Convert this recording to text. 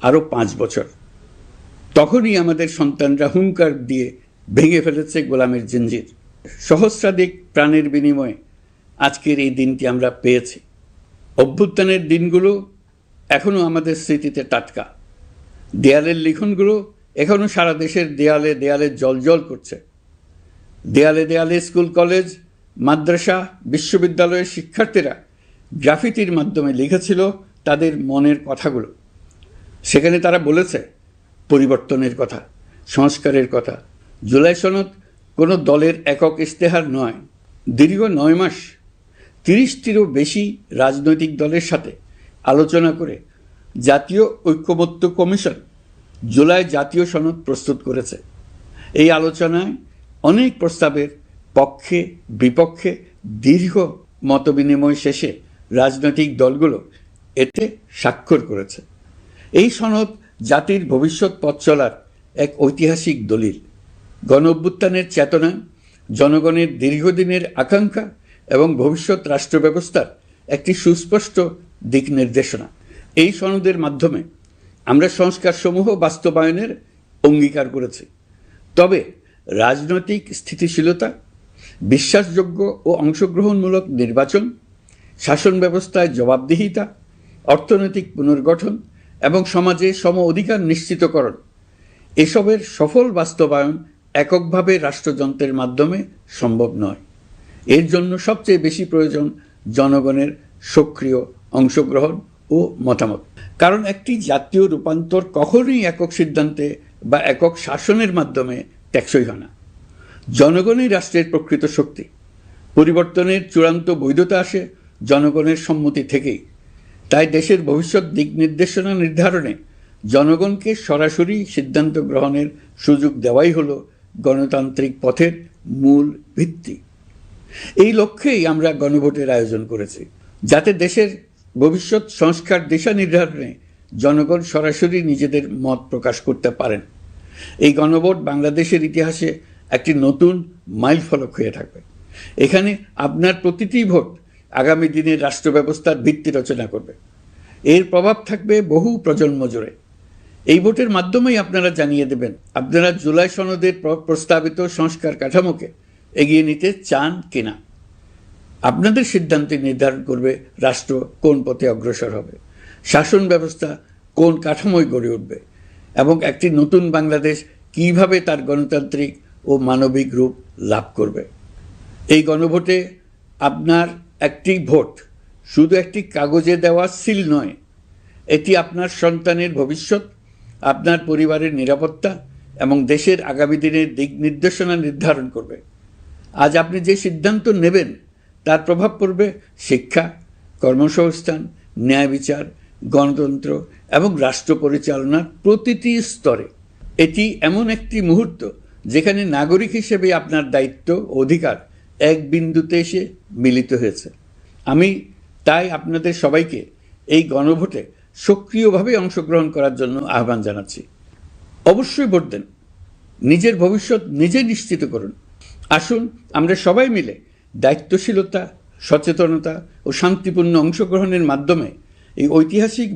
আরও 5 বছর। তখনই আমাদের সন্তানরা হুঙ্কার দিয়ে ভেঙে ফেলেছে গোলামের জিঞ্জির। সহস্রাধিক প্রাণের বিনিময়ে আজকের এই দিনটি আমরা পেয়েছি। অভ্যুত্থানের দিনগুলো এখনও আমাদের স্মৃতিতে টাটকা। দেয়ালের লিখনগুলো এখনও সারা দেশের দেয়ালে দেয়ালে জ্বলজ্বল করছে। দেয়ালে দেয়ালে স্কুল, কলেজ, মাদ্রাসা, বিশ্ববিদ্যালয়ের শিক্ষার্থীরা গ্রাফিতির মাধ্যমে লিখেছিল তাদের মনের কথাগুলো। সেখানে তারা বলেছে পরিবর্তনের কথা, সংস্কারের কথা। জুলাই সনদ কোনো দলের একক ইশতেহার নয়। দীর্ঘ 9 মাস 30টিরও বেশি রাজনৈতিক দলের সাথে আলোচনা করে জাতীয় ঐক্যমত্য কমিশন জুলাই জাতীয় সনদ প্রস্তুত করেছে। এই আলোচনায় অনেক প্রস্তাবের পক্ষে বিপক্ষে দীর্ঘ মতবিনিময় শেষে রাজনৈতিক দলগুলো এতে স্বাক্ষর করেছে। এই সনদ জাতির ভবিষ্যৎ পথ চলার এক ঐতিহাসিক দলিল। গণঅভ্যুত্থানের চেতনা, জনগণের দীর্ঘদিনের আকাঙ্ক্ষা এবং ভবিষ্যৎ রাষ্ট্র ব্যবস্থার একটি সুস্পষ্ট দিক নির্দেশনা। এই সনদের মাধ্যমে আমরা সংস্কারসমূহ বাস্তবায়নের অঙ্গীকার করেছি। তবে রাজনৈতিক স্থিতিশীলতা, বিশ্বাসযোগ্য ও অংশগ্রহণমূলক নির্বাচন, শাসন ব্যবস্থায় জবাবদিহিতা, অর্থনৈতিক পুনর্গঠন এবং সমাজে সম অধিকার নিশ্চিতকরণ, এসবের সফল বাস্তবায়ন এককভাবে রাষ্ট্রযন্ত্রের মাধ্যমে সম্ভব নয়। এর জন্য সবচেয়ে বেশি প্রয়োজন জনগণের সক্রিয় অংশগ্রহণ ও মতামত। কারণ একটি জাতীয় রূপান্তর কখনোই একক সিদ্ধান্তে বা একক শাসনের মাধ্যমে টেকসই হয় না। জনগণই রাষ্ট্রের প্রকৃত শক্তি। পরিবর্তনের চূড়ান্ত বৈধতা আসে জনগণের সম্মতি থেকেই। তাই দেশের ভবিষ্যৎ দিক নির্দেশনা নির্ধারণে জনগণকে সরাসরি সিদ্ধান্ত গ্রহণের সুযোগ দেওয়াই হলো গণতান্ত্রিক পথের মূল ভিত্তি। এই লক্ষ্যেই আমরা গণভোটের আয়োজন করেছি, যাতে দেশের ভবিষ্যৎ সংস্কার দিশা নির্ধারণে জনগণ সরাসরি নিজেদের মত প্রকাশ করতে পারেন। এই গণভোট বাংলাদেশের ইতিহাসে একটি নতুন মাইলফলক হয়ে থাকবে। এখানে আপনার প্রতিটি ভোট আগামী দিনের রাষ্ট্র ব্যবস্থার ভিত্তি রচনা করবে। এর প্রভাব থাকবে বহু প্রজন্ম জুড়ে। এই ভোটের মাধ্যমেই আপনারা জানিয়ে দেবেন আপনারা জুলাই সনদের প্রস্তাবিত সংস্কার কাঠামোকে এগিয়ে নিতে চান কিনা। আপনাদের সিদ্ধান্তে নির্ধারণ করবে রাষ্ট্র কোন পথে অগ্রসর হবে, শাসন ব্যবস্থা কোন কাঠামোয় গড়ে উঠবে এবং একটি নতুন বাংলাদেশ কিভাবে তার গণতান্ত্রিক ও মানবিক রূপ লাভ করবে। এই গণভোটে আপনার একটি ভোট শুধু একটি কাগজে দেওয়া সিল নয়, এটি আপনার সন্তানের ভবিষ্যৎ, আপনার পরিবারের নিরাপত্তা এবং দেশের আগামী দিনের দিক নির্দেশনা নির্ধারণ করবে। আজ আপনি যে সিদ্ধান্ত নেবেন তার প্রভাব পড়বে শিক্ষা, কর্মসংস্থান, ন্যায় বিচার, গণতন্ত্র এবং রাষ্ট্র পরিচালনার প্রতিটি স্তরে। এটি এমন একটি মুহূর্ত যেখানে নাগরিক হিসেবে আপনার দায়িত্ব ও অধিকার এক বিন্দুতে এসে মিলিত হয়েছে। আমি তাই আপনাদের সবাইকে এই গণভোটে সক্রিয়ভাবে অংশগ্রহণ করার জন্য আহ্বান জানাচ্ছি। অবশ্যই ভোট দেন, নিজের ভবিষ্যৎ নিজে নিশ্চিত করুন। আসুন আমরা সবাই মিলে দায়িত্বশীলতা, সচেতনতা ও শান্তিপূর্ণ অংশগ্রহণের মাধ্যমে এই ঐতিহাসিক